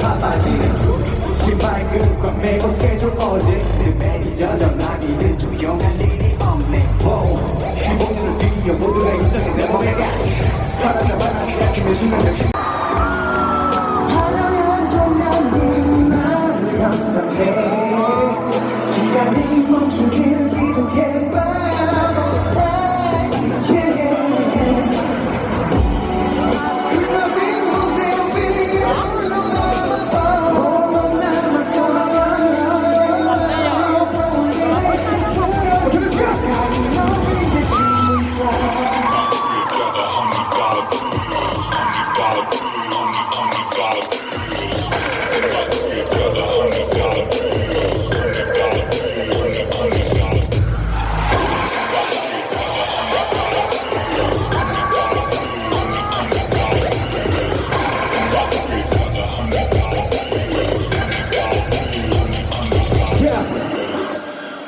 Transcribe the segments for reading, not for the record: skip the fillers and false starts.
바빠지는 신발 끈과 매고 스케줄 어제 내 매니저 전화기는 조용한 일이 없네 기본으로 뛰어 모두가 인정해 내 몸에 가 바라다 바람이 닫히면 순간적인 화려한 조명이 나를 감싸네 시간이 멈춘 길 이렇게 바라보네 끝나지 못해 위에 홀로 남아서 홀로 남아서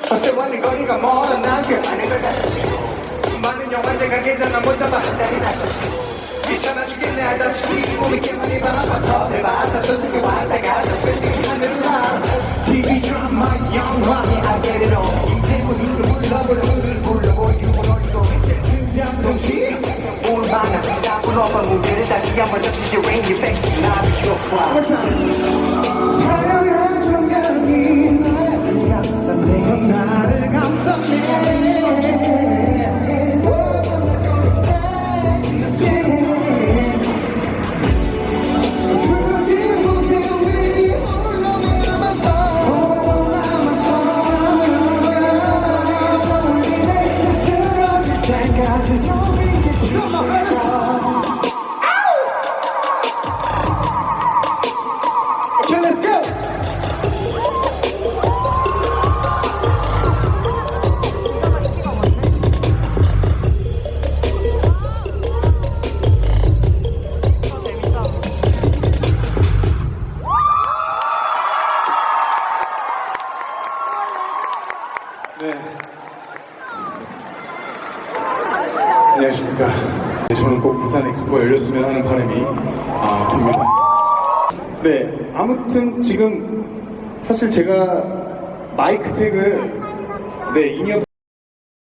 어때와는 거리가 멀어 난 그 안에 걸 가졌지 많은 영화제가 괜찮아 못 잡아 기다리 나섰지 귀찮아 죽겠네 하다시피 몸이 깨만이 바라봐서 내 받았던 세계 왔다 갔다 뺏긴 하늘을 나 TV 드라마 영화에 I get it all 인생은 불러볼 불러보이고 어리고 그냥 동시 오늘 밤에 다 불러봐 무대를 다시 한번 적시지 ring effect 나를 키워봐 화려한 조명이 나를 감싸네 나를 감싸네 Okay, let's go! 네. 안녕하십니까. 저는 꼭 부산 엑스포 열렸으면 하는 바람이 듭니다. 네, 아무튼 지금 사실 제가 마이크팩을 네, 2년